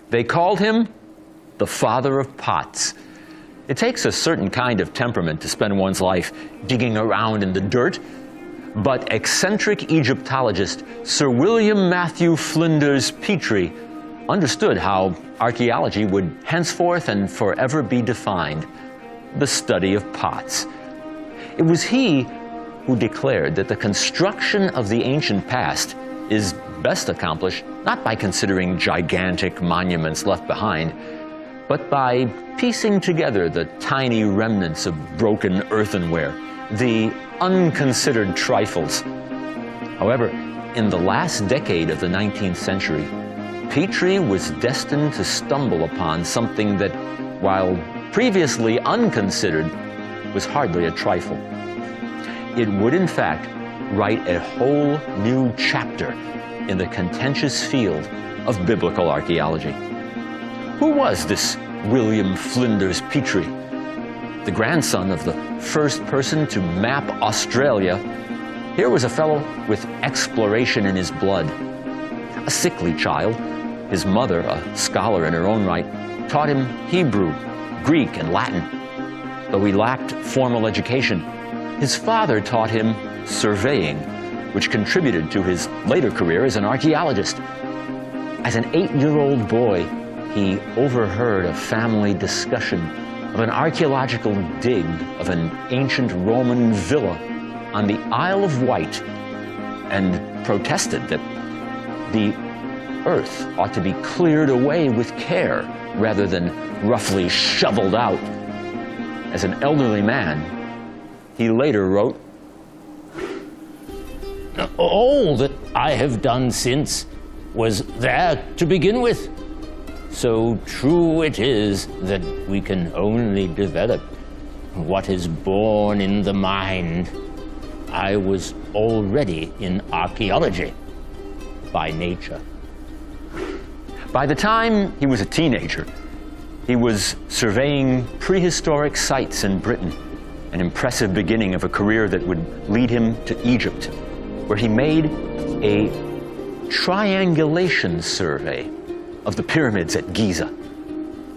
They called him the father of pots. It takes a certain kind of temperament to spend one's life digging around in the dirt, but eccentric Egyptologist Sir William Matthew Flinders Petrie understood how archaeology would henceforth and forever be defined: the study of pots. It was he who declared that the construction of the ancient past is best accomplished not by considering gigantic monuments left behind, but by piecing together the tiny remnants of broken earthenware, the unconsidered trifles. However, in the last decade of the 19th century, Petrie was destined to stumble upon something that, while previously unconsidered, was hardly a trifle. It would, in fact, write a whole new chapter in the contentious field of biblical archaeology. Who was this William Flinders Petrie? The grandson of the first person to map Australia, here was a fellow with exploration in his blood. A sickly child, his mother, a scholar in her own right, taught him Hebrew, Greek, and Latin. Though he lacked formal education, his father taught him surveying, which contributed to his later career as an archaeologist. As an 8-year-old boy, he overheard a family discussion of an archaeological dig of an ancient Roman villa on the Isle of Wight, and protested that the earth ought to be cleared away with care rather than roughly shoveled out. As an elderly man, he later wrote, "All that I have done since was there to begin with. So true it is that we can only develop what is born in the mind. I was already in archaeology by nature." By the time he was a teenager, he was surveying prehistoric sites in Britain, an impressive beginning of a career that would lead him to Egypt, where he made a triangulation survey of the pyramids at Giza.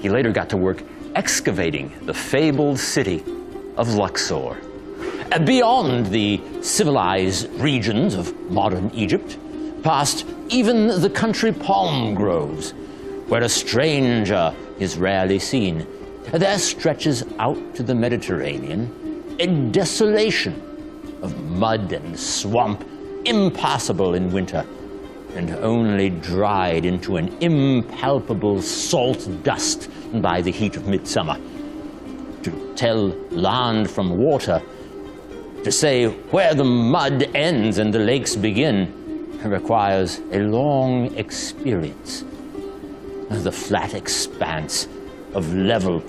He later got to work excavating the fabled city of Luxor. Beyond the civilized regions of modern Egypt, past even the country palm groves, where a stranger is rarely seen, there stretches out to the Mediterranean a desolation of mud and swamp, impassable in winter, and only dried into an impalpable salt dust by the heat of midsummer. To tell land from water, to say where the mud ends and the lakes begin, requires a long experience. The flat expanse of level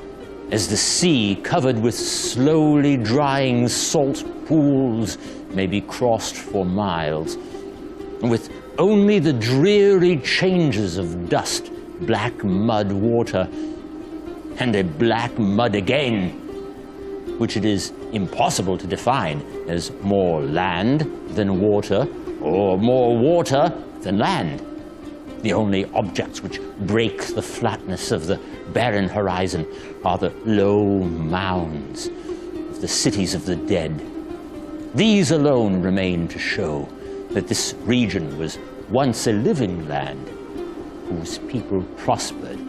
as the sea covered with slowly drying salt pools may be crossed for miles, with only the dreary changes of dust, black mud water, and a black mud again, which it is impossible to define as more land than water, or more water than land. The only objects which break the flatness of the barren horizon are the low mounds of the cities of the dead. These alone remain to show that this region was once a living land whose people prospered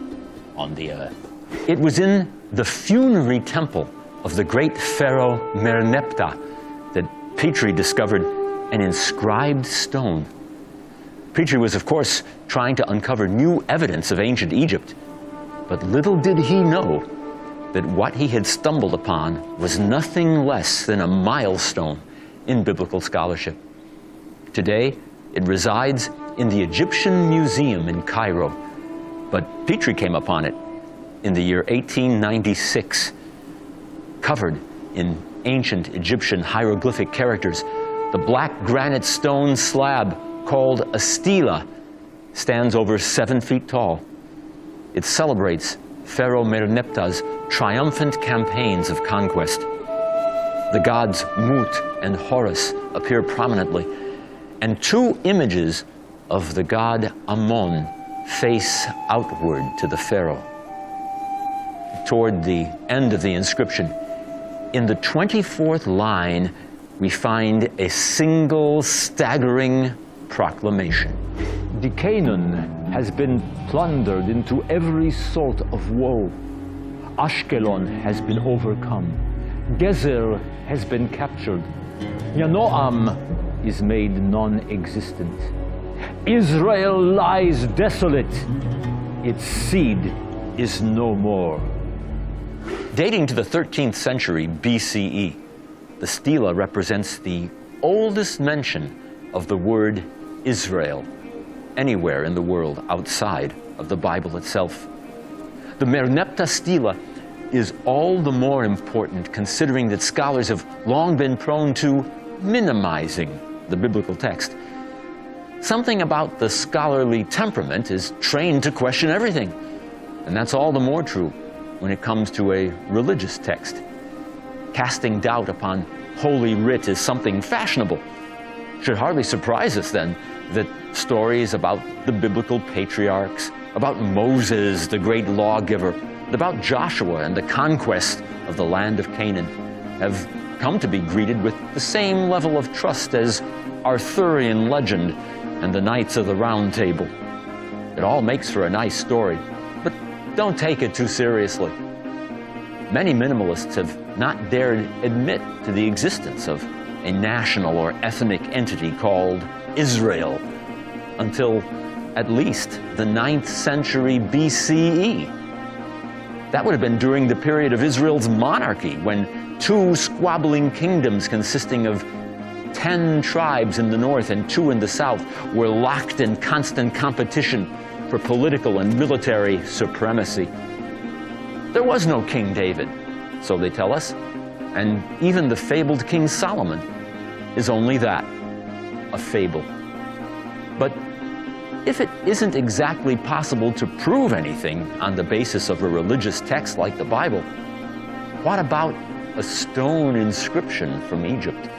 on the earth. It was in the funerary temple of the great pharaoh Merneptah that Petrie discovered an inscribed stone. Petrie was, of course, trying to uncover new evidence of ancient Egypt, but little did he know that what he had stumbled upon was nothing less than a milestone in biblical scholarship. Today, it resides in the Egyptian Museum in Cairo, but Petrie came upon it in the year 1896. Covered in ancient Egyptian hieroglyphic characters, the black granite stone slab called a stela stands over 7 feet tall. It celebrates Pharaoh Merneptah's triumphant campaigns of conquest. The gods Mut and Horus appear prominently, and 2 images of the god Ammon face outward to the pharaoh. Toward the end of the inscription, in the 24th line, we find a single staggering proclamation. Canaan has been plundered into every sort of woe. Ashkelon has been overcome. Gezer has been captured. Yanoam is made non-existent. Israel lies desolate. Its seed is no more. Dating to the 13th century BCE, the stela represents the oldest mention of the word Israel anywhere in the world outside of the Bible itself. The Merneptah stela is all the more important considering that scholars have long been prone to minimizing the biblical text. Something about the scholarly temperament is trained to question everything, and that's all the more true when it comes to a religious text. Casting doubt upon Holy Writ is something fashionable. Should hardly surprise us then that stories about the biblical patriarchs, about Moses, the great lawgiver, about Joshua and the conquest of the land of Canaan have come to be greeted with the same level of trust as Arthurian legend and the Knights of the Round Table. It all makes for a nice story, but don't take it too seriously. Many minimalists have not dared admit to the existence of a national or ethnic entity called Israel until at least the 9th century BCE. That would have been during the period of Israel's monarchy, when 2 squabbling kingdoms consisting of 10 tribes in the north and 2 in the south were locked in constant competition for political and military supremacy. There was no King David, so they tell us, and even the fabled King Solomon is only that, a fable. But if it isn't exactly possible to prove anything on the basis of a religious text like the Bible, what about a stone inscription from Egypt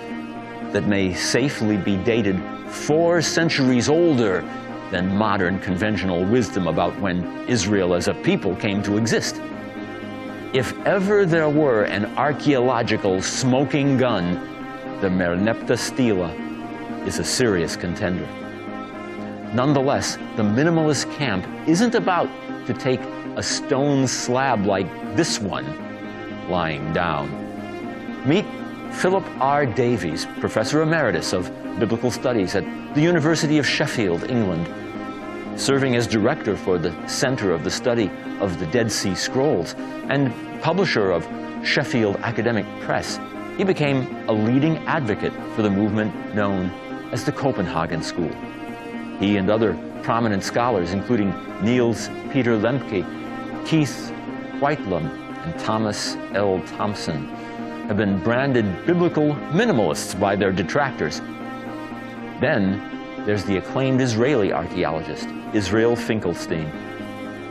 that may safely be dated 4 centuries older than modern conventional wisdom about when Israel as a people came to exist? If ever there were an archaeological smoking gun, the Merneptah stela is a serious contender. Nonetheless, the minimalist camp isn't about to take a stone slab like this one lying down. Meet Philip R. Davies, Professor Emeritus of Biblical Studies at the University of Sheffield, England. Serving as director for the Center of the Study of the Dead Sea Scrolls and publisher of Sheffield Academic Press, he became a leading advocate for the movement known as the Copenhagen School. He and other prominent scholars, including Niels Peter Lemke, Keith Whitelam, and Thomas L. Thompson, have been branded biblical minimalists by their detractors. Then there's the acclaimed Israeli archaeologist, Israel Finkelstein,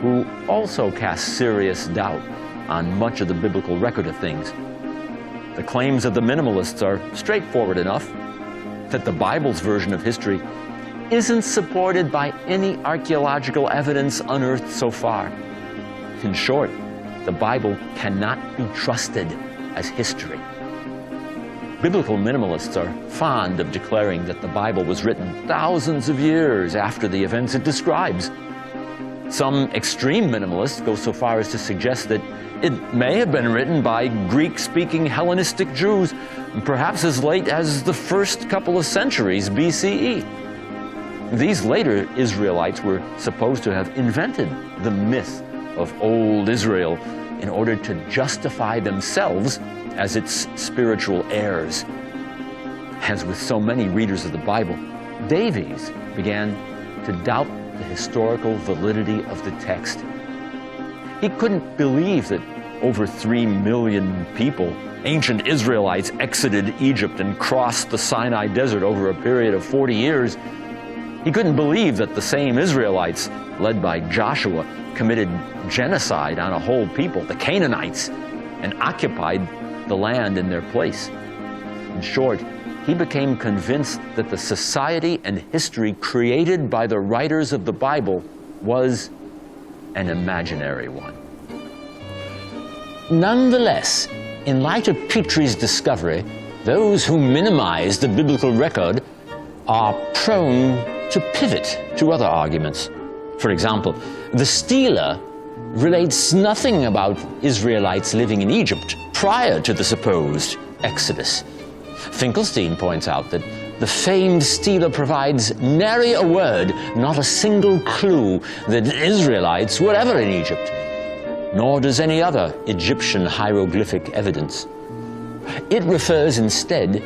who also casts serious doubt on much of the biblical record of things. The claims of the minimalists are straightforward enough, that the Bible's version of history isn't supported by any archaeological evidence unearthed so far. In short, the Bible cannot be trusted as history. Biblical minimalists are fond of declaring that the Bible was written thousands of years after the events it describes. Some extreme minimalists go so far as to suggest that it may have been written by Greek-speaking Hellenistic Jews, perhaps as late as the first couple of centuries BCE. These later Israelites were supposed to have invented the myth of old Israel in order to justify themselves as its spiritual heirs. As with so many readers of the Bible, Davies began to doubt the historical validity of the text. He couldn't believe that over 3 million people, ancient Israelites, exited Egypt and crossed the Sinai Desert over a period of 40 years. He couldn't believe that the same Israelites, led by Joshua, committed genocide on a whole people, the Canaanites, and occupied the land in their place. In short, he became convinced that the society and history created by the writers of the Bible was an imaginary one. Nonetheless, in light of Petrie's discovery, those who minimize the biblical record are prone to pivot to other arguments. For example, the Stela relates nothing about Israelites living in Egypt prior to the supposed Exodus. Finkelstein points out that the famed Stela provides nary a word, not a single clue that Israelites were ever in Egypt, nor does any other Egyptian hieroglyphic evidence. It refers instead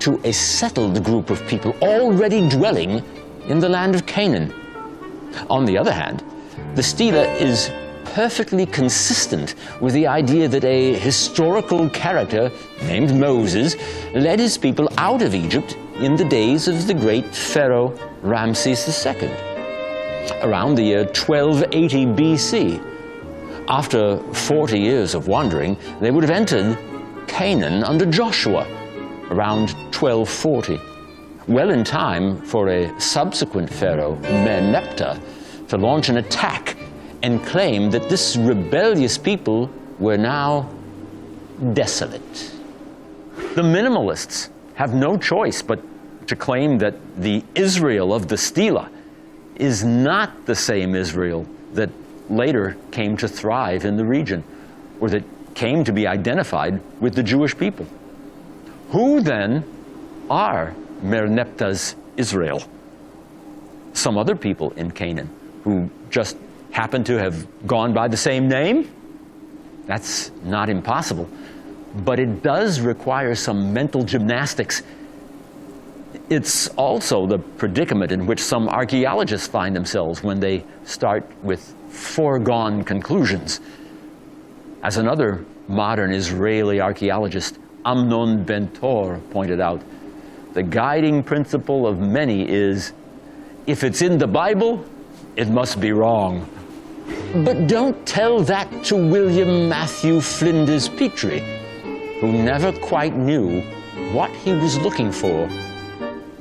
to a settled group of people already dwelling in the land of Canaan. On the other hand, the Stela is perfectly consistent with the idea that a historical character named Moses led his people out of Egypt in the days of the great Pharaoh Ramses II, around the year 1280 BC. After 40 years of wandering, they would have entered Canaan under Joshua, around 1240, well in time for a subsequent pharaoh, Merneptah, to launch an attack and claim that this rebellious people were now desolate. The minimalists have no choice but to claim that the Israel of the Stela is not the same Israel that later came to thrive in the region, or that came to be identified with the Jewish people. Who then are Merneptah's Israel? Some other people in Canaan who just happen to have gone by the same name? That's not impossible, but it does require some mental gymnastics. It's also the predicament in which some archaeologists find themselves when they start with foregone conclusions. As another modern Israeli archaeologist, Amnon Ben-Tor, pointed out, the guiding principle of many is, if it's in the Bible, it must be wrong. But don't tell that to William Matthew Flinders Petrie, who never quite knew what he was looking for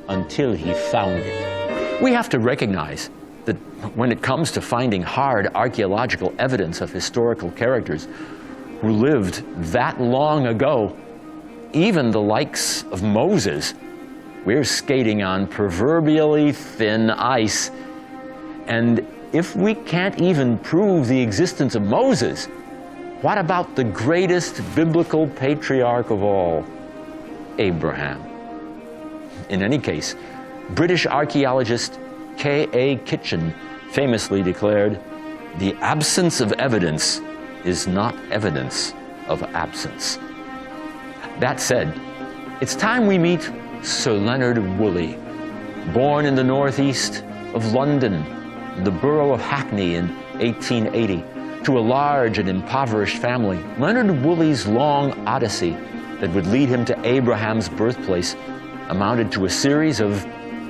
until he found it. We have to recognize that when it comes to finding hard archaeological evidence of historical characters who lived that long ago, even the likes of Moses, we're skating on proverbially thin ice. And if we can't even prove the existence of Moses, what about the greatest biblical patriarch of all, Abraham? In any case, British archaeologist K.A. Kitchen famously declared, "The absence of evidence is not evidence of absence." That said, it's time we meet Sir Leonard Woolley. Born in the northeast of London, the borough of Hackney in 1880, to a large and impoverished family, Leonard Woolley's long odyssey that would lead him to Abraham's birthplace amounted to a series of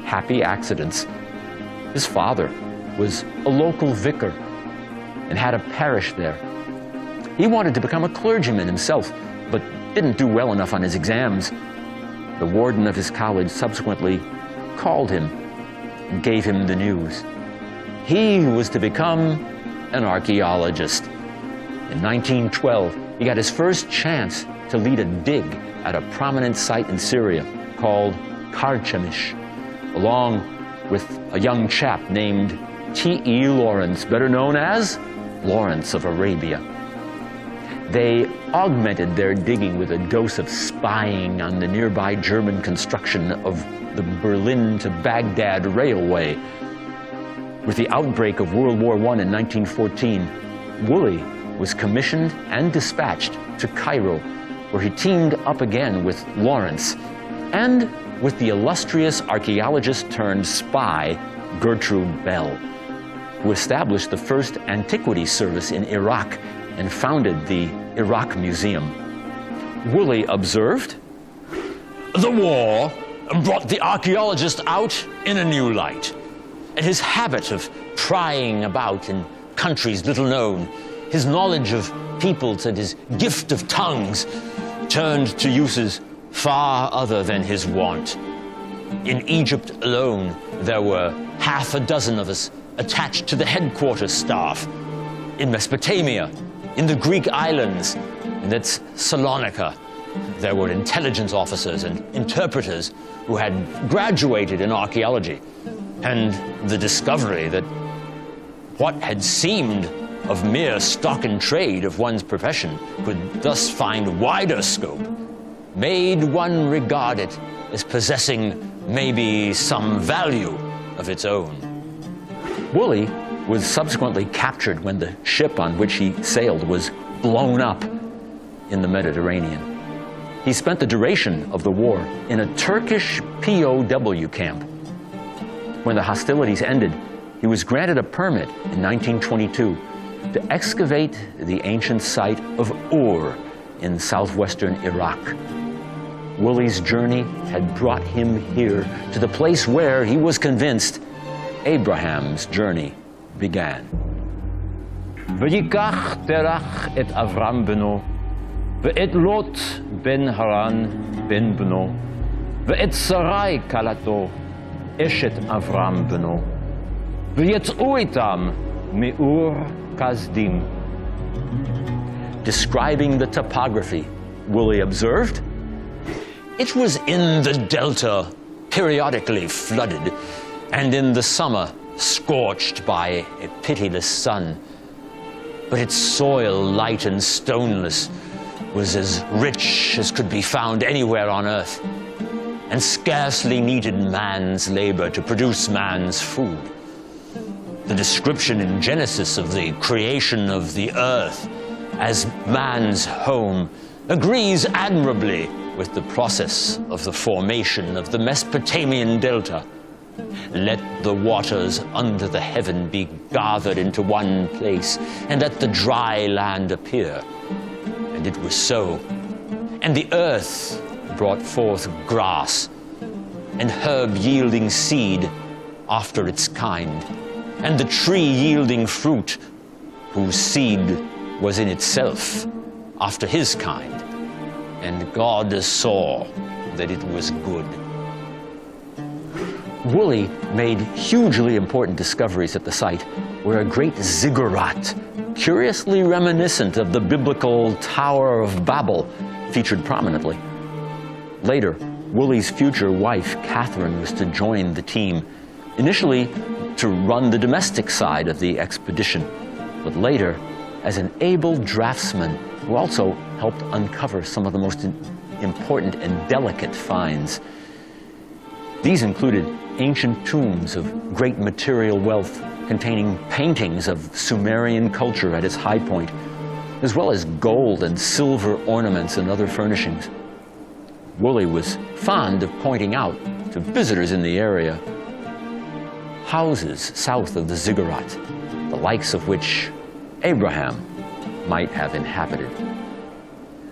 happy accidents. His father was a local vicar and had a parish there. He wanted to become a clergyman himself, but didn't do well enough on his exams. The warden of his college subsequently called him gave him the news. He was to become an archaeologist. In 1912, he got his first chance to lead a dig at a prominent site in Syria called Karchemish, along with a young chap named T.E. Lawrence, better known as Lawrence of Arabia. They augmented their digging with a dose of spying on the nearby German construction of the Berlin to Baghdad railway. With the outbreak of World War I in 1914, Woolley was commissioned and dispatched to Cairo, where he teamed up again with Lawrence and with the illustrious archaeologist turned spy Gertrude Bell, who established the first antiquities service in Iraq and founded the Iraq Museum. Woolley observed, The war brought the archaeologist out in a new light, and his habit of prying about in countries little known, his knowledge of peoples and his gift of tongues turned to uses far other than his wont. In Egypt alone, there were half a dozen of us attached to the headquarters staff. In Mesopotamia, in the Greek islands, and at Salonika, there were intelligence officers and interpreters who had graduated in archaeology, and the discovery that what had seemed of mere stock and trade of one's profession could thus find wider scope made one regard it as possessing maybe some value of its own. Woolley was subsequently captured when the ship on which he sailed was blown up in the Mediterranean. He spent the duration of the war in a Turkish POW camp. When the hostilities ended, he was granted a permit in 1922 to excavate the ancient site of Ur in southwestern Iraq. Woolley's journey had brought him here to the place where he was convinced Abraham's journey began. ויקח תרח את אברהם בנו, ואת לוט בן הרן בן בנו, ואת שרי כלתו, אשת אברהם בנו, ויצאו איתם מאור כסדים. Describing the topography, Woolley observed, It was in the delta, periodically flooded, and in the summer scorched by a pitiless sun. But its soil, light and stoneless, was as rich as could be found anywhere on earth, and scarcely needed man's labor to produce man's food. The description in Genesis of the creation of the earth as man's home agrees admirably with the process of the formation of the Mesopotamian delta. Let the waters under the heaven be gathered into one place, and let the dry land appear. And it was so. And the earth brought forth grass, and herb yielding seed after its kind, and the tree yielding fruit, whose seed was in itself after his kind. And God saw that it was good. Woolley made hugely important discoveries at the site where a great ziggurat, curiously reminiscent of the biblical Tower of Babel, featured prominently. Later, Woolley's future wife, Catherine, was to join the team, initially to run the domestic side of the expedition, but later as an able draftsman who also helped uncover some of the most important and delicate finds. These included ancient tombs of great material wealth containing paintings of Sumerian culture at its high point, as well as gold and silver ornaments and other furnishings. Woolley was fond of pointing out to visitors in the area houses south of the ziggurat, the likes of which Abraham might have inhabited.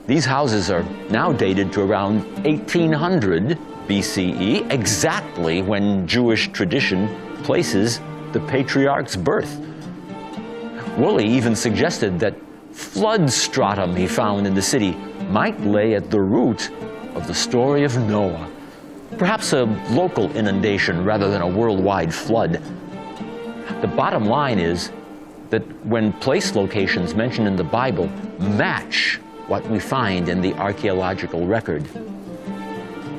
These houses are now dated to around 1800 BCE, exactly when Jewish tradition places the patriarch's birth. Woolley even suggested that flood stratum he found in the city might lay at the root of the story of Noah, perhaps a local inundation rather than a worldwide flood. The bottom line is that when place locations mentioned in the Bible match what we find in the archaeological record,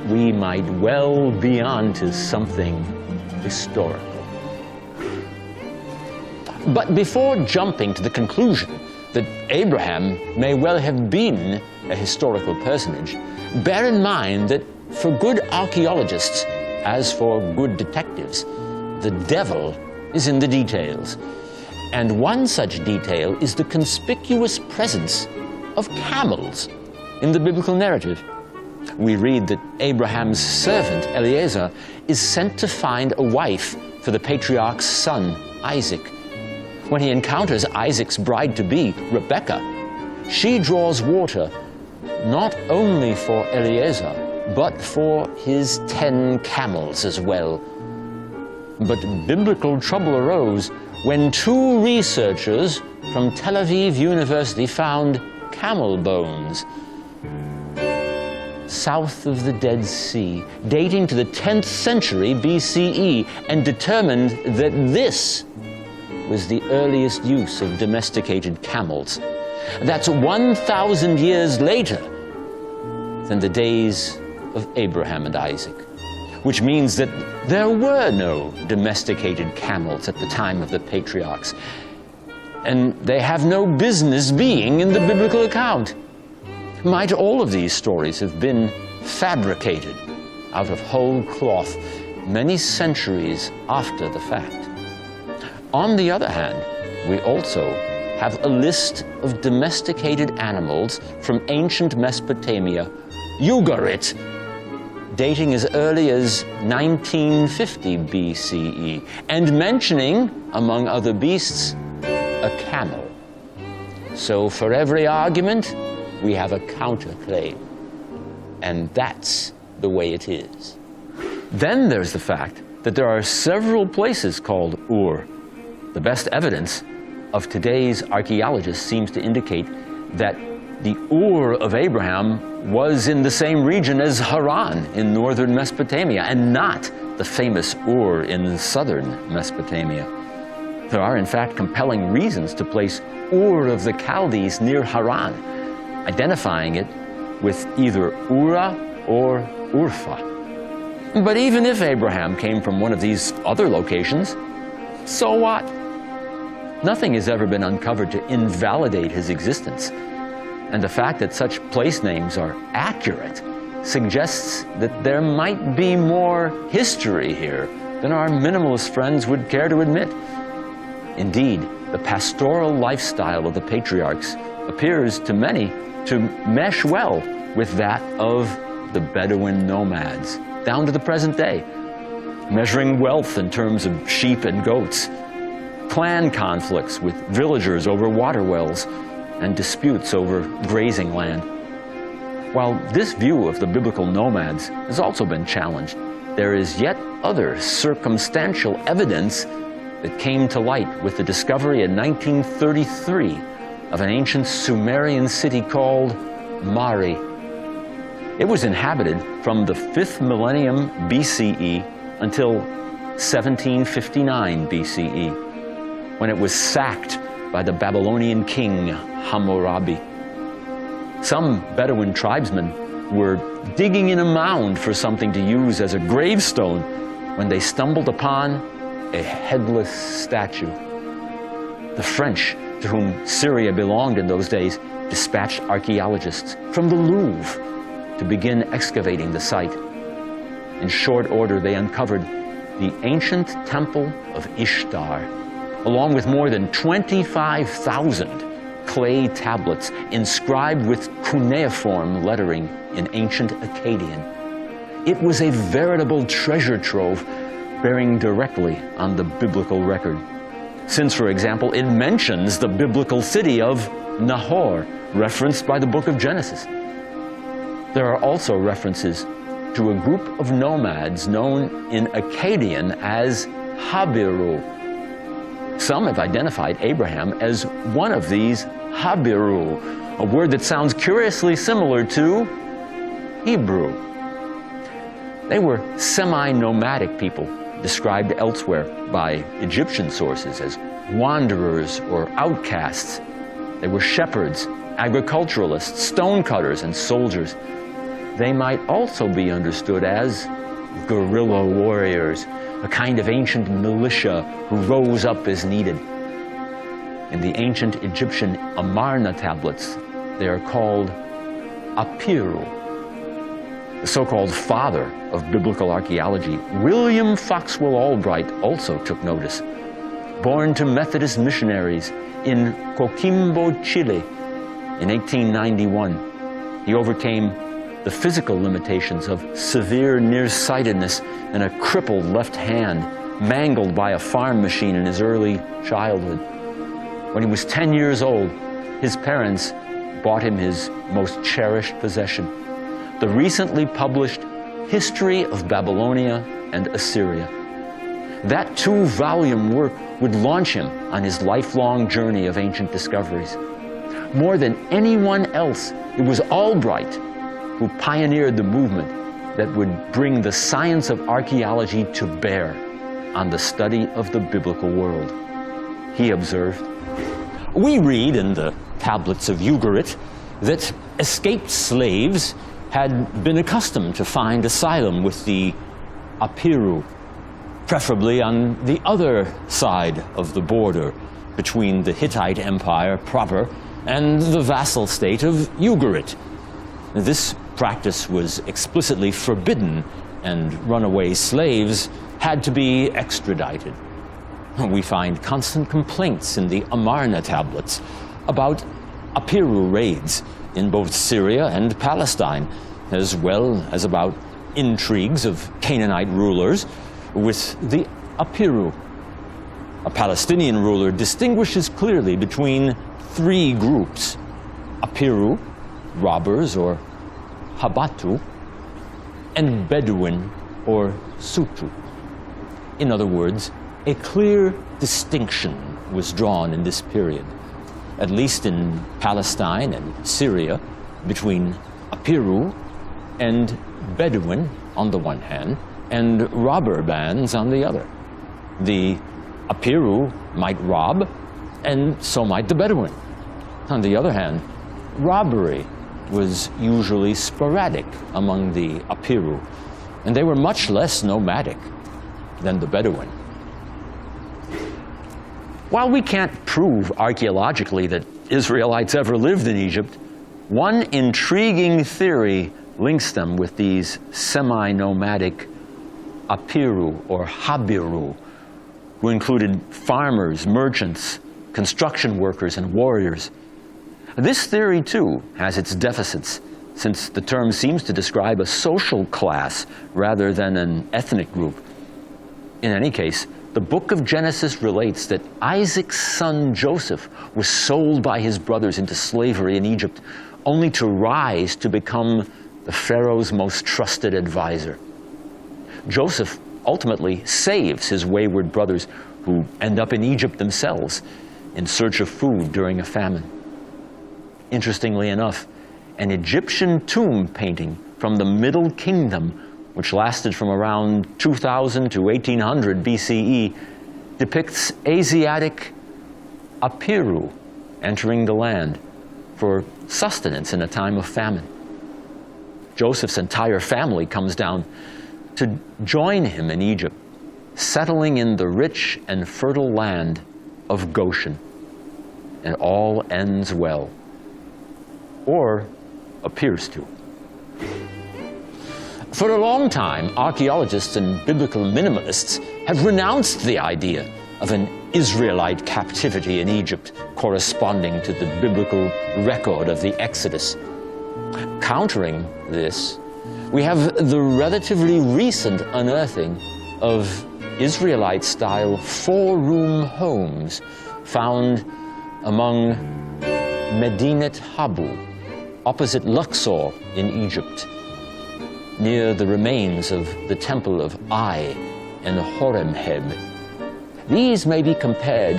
we might well be onto something historical. But before jumping to the conclusion that Abraham may well have been a historical personage, bear in mind that for good archaeologists, as for good detectives, the devil is in the details. And one such detail is the conspicuous presence of camels in the biblical narrative. We read that Abraham's servant, Eliezer, is sent to find a wife for the patriarch's son, Isaac. When he encounters Isaac's bride-to-be, Rebekah, she draws water not only for Eliezer, but for his 10 camels as well. But biblical trouble arose when 2 researchers from Tel Aviv University found camel bones south of the Dead Sea, dating to the 10th century BCE, and determined that this was the earliest use of domesticated camels. That's 1,000 years later than the days of Abraham and Isaac, which means that there were no domesticated camels at the time of the patriarchs, and they have no business being in the biblical account. Might all of these stories have been fabricated out of whole cloth many centuries after the fact? On the other hand, we also have a list of domesticated animals from ancient Mesopotamia, Ugarit, dating as early as 1950 BCE, and mentioning, among other beasts, a camel. So for every argument, we have a counterclaim. And that's the way it is. Then there's the fact that there are several places called Ur. The best evidence of today's archaeologists seems to indicate that the Ur of Abraham was in the same region as Haran in northern Mesopotamia, and not the famous Ur in southern Mesopotamia. There are, in fact, compelling reasons to place Ur of the Chaldees near Haran, identifying it with either Ura or Urfa. But even if Abraham came from one of these other locations, so what? Nothing has ever been uncovered to invalidate his existence. And the fact that such place names are accurate suggests that there might be more history here than our minimalist friends would care to admit. Indeed, the pastoral lifestyle of the patriarchs appears to many to mesh well with that of the Bedouin nomads, down to the present day, measuring wealth in terms of sheep and goats, clan conflicts with villagers over water wells, and disputes over grazing land. While this view of the biblical nomads has also been challenged, there is yet other circumstantial evidence that came to light with the discovery in 1933 of an ancient Sumerian city called Mari. It was inhabited from the 5th millennium BCE until 1759 BCE, when it was sacked by the Babylonian king Hammurabi. Some Bedouin tribesmen were digging in a mound for something to use as a gravestone when they stumbled upon a headless statue. The French, to whom Syria belonged in those days, dispatched archaeologists from the Louvre to begin excavating the site. In short order, they uncovered the ancient temple of Ishtar, along with more than 25,000 clay tablets inscribed with cuneiform lettering in ancient Akkadian. It was a veritable treasure trove bearing directly on the biblical record, since, for example, it mentions the biblical city of Nahor, referenced by the book of Genesis. There are also references to a group of nomads known in Akkadian as Habiru. Some have identified Abraham as one of these Habiru, a word that sounds curiously similar to Hebrew. They were semi-nomadic people, described elsewhere by Egyptian sources as wanderers or outcasts. They were shepherds, agriculturalists, stonecutters, and soldiers. They might also be understood as guerrilla warriors, a kind of ancient militia who rose up as needed. In the ancient Egyptian Amarna tablets, they are called Apiru. The so-called father of biblical archaeology, William Foxwell Albright, also took notice. Born to Methodist missionaries in Coquimbo, Chile, in 1891, he overcame the physical limitations of severe nearsightedness and a crippled left hand, mangled by a farm machine in his early childhood. When he was 10 years old, his parents bought him his most cherished possession, the recently published History of Babylonia and Assyria. That 2-volume work would launch him on his lifelong journey of ancient discoveries. More than anyone else, it was Albright who pioneered the movement that would bring the science of archaeology to bear on the study of the biblical world. He observed, We read in the tablets of Ugarit that escaped slaves had been accustomed to find asylum with the Apiru, preferably on the other side of the border between the Hittite Empire proper and the vassal state of Ugarit. This practice was explicitly forbidden, and runaway slaves had to be extradited. We find constant complaints in the Amarna tablets about Apiru raids in both Syria and Palestine, as well as about intrigues of Canaanite rulers with the Apiru. A Palestinian ruler distinguishes clearly between 3 groups: Apiru, robbers or Habatu, and Bedouin or Sutu. In other words, a clear distinction was drawn in this period, at least in Palestine and Syria, between Apiru and Bedouin on the one hand, and robber bands on the other. The Apiru might rob, and so might the Bedouin. On the other hand, robbery was usually sporadic among the Apiru, and they were much less nomadic than the Bedouin. while we can't prove archaeologically that Israelites ever lived in Egypt, one intriguing theory links them with these semi-nomadic Apiru or Habiru, who included farmers, merchants, construction workers, and warriors. This theory, too, has its deficits, since the term seems to describe a social class rather than an ethnic group. In any case, the book of Genesis relates that Isaac's son Joseph was sold by his brothers into slavery in Egypt, only to rise to become the Pharaoh's most trusted advisor. Joseph ultimately saves his wayward brothers, who end up in Egypt themselves in search of food during a famine. Interestingly enough, an Egyptian tomb painting from the Middle Kingdom, which lasted from around 2000 to 1800 BCE, depicts Asiatic Apiru entering the land for sustenance in a time of famine. Joseph's entire family comes down to join him in Egypt, settling in the rich and fertile land of Goshen. And all ends well, or appears to. For a long time, archaeologists and biblical minimalists have renounced the idea of an Israelite captivity in Egypt corresponding to the biblical record of the Exodus. Countering this, we have the relatively recent unearthing of Israelite-style four-room homes found among Medinet Habu, opposite Luxor in Egypt, near the remains of the temple of Ai and Horemheb. These may be compared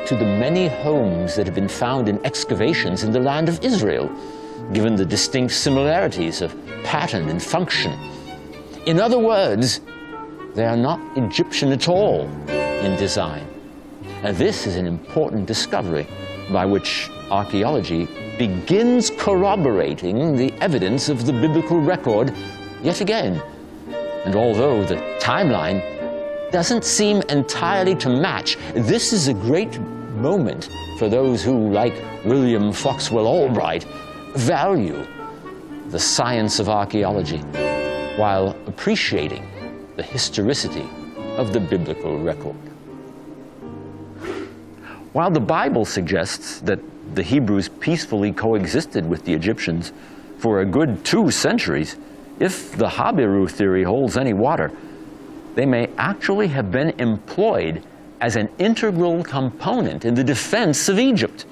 to the many homes that have been found in excavations in the land of Israel, given the distinct similarities of pattern and function. In other words, they are not Egyptian at all in design. And this is an important discovery by which archaeology begins corroborating the evidence of the biblical record yet again. And although the timeline doesn't seem entirely to match, this is a great moment for those who, like William Foxwell Albright, value the science of archaeology while appreciating the historicity of the biblical record. While the Bible suggests that the Hebrews peacefully coexisted with the Egyptians for a good 2 centuries, if the Habiru theory holds any water, they may actually have been employed as an integral component in the defense of Egypt,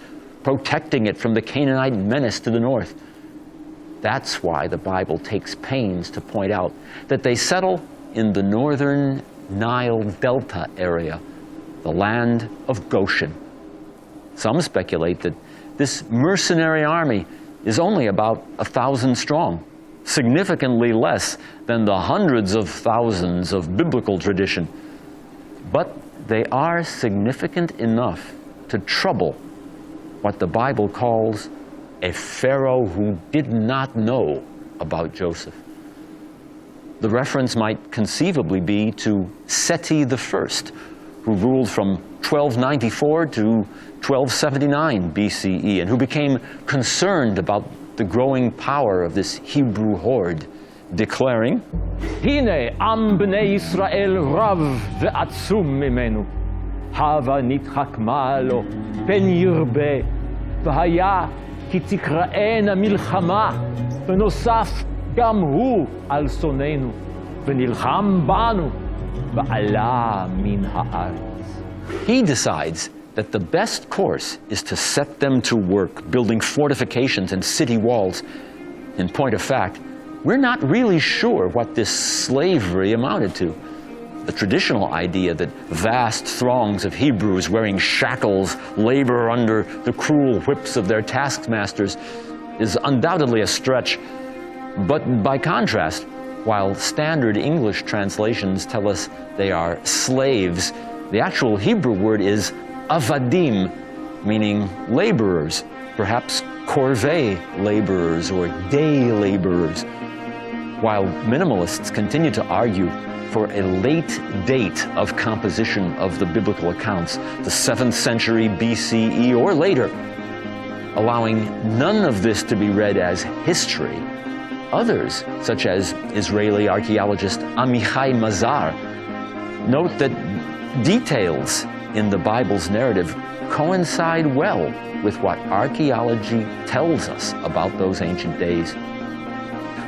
protecting it from the Canaanite menace to the north. That's why the Bible takes pains to point out that they settle in the northern Nile Delta area, the land of Goshen. Some speculate that this mercenary army is only about 1,000 strong, significantly less than the hundreds of thousands of biblical tradition. But they are significant enough to trouble what the Bible calls a Pharaoh who did not know about Joseph. The reference might conceivably be to Seti I, who ruled from 1294 to 1279 BCE, and who became concerned about the growing power of this Hebrew horde, declaring, Hine am bnei Yisrael rav ve'atzum mimenu. Hava nitchakma lo pen yirbe. V'haya ki tikra'ena milchama. V'nosaf gam hu al sonenu. V'nilcham banu. V'ala min ha'aretz. he decides that the best course is to set them to work building fortifications and city walls. In point of fact, we're not really sure what this slavery amounted to. The traditional idea that vast throngs of Hebrews wearing shackles labor under the cruel whips of their taskmasters is undoubtedly a stretch. But by contrast, while standard English translations tell us they are slaves, the actual Hebrew word is avadim, meaning laborers, perhaps corvée laborers or day laborers. While minimalists continue to argue for a late date of composition of the biblical accounts, the 7th century BCE or later, allowing none of this to be read as history, others, such as Israeli archaeologist Amichai Mazar, note that details in the Bible's narrative coincide well with what archaeology tells us about those ancient days.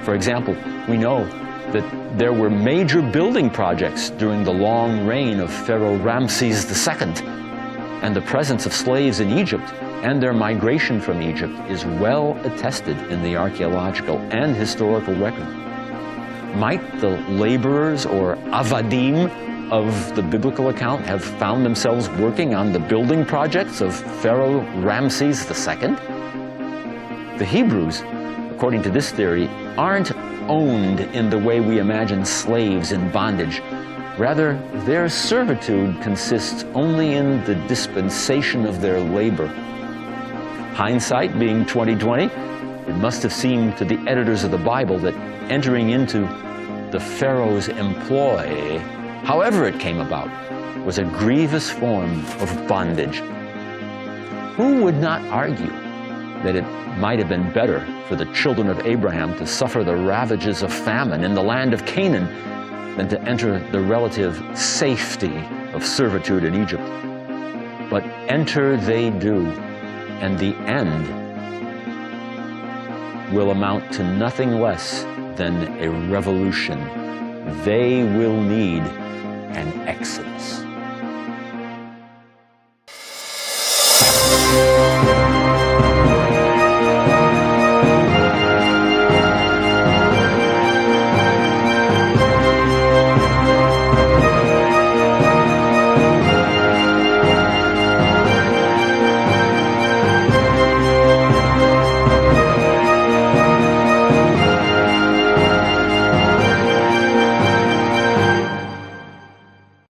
For example, we know that there were major building projects during the long reign of Pharaoh Ramses II, and the presence of slaves in Egypt and their migration from Egypt is well attested in the archaeological and historical record. Might the laborers or avadim of the biblical account have found themselves working on the building projects of Pharaoh Ramses II? The Hebrews, according to this theory, aren't owned in the way we imagine slaves in bondage. Rather, their servitude consists only in the dispensation of their labor. Hindsight being 20/20, it must have seemed to the editors of the Bible that entering into the Pharaoh's employ, however it came about, was a grievous form of bondage. Who would not argue that it might have been better for the children of Abraham to suffer the ravages of famine in the land of Canaan than to enter the relative safety of servitude in Egypt? But enter they do, and the end will amount to nothing less than a revolution. They will need an exodus.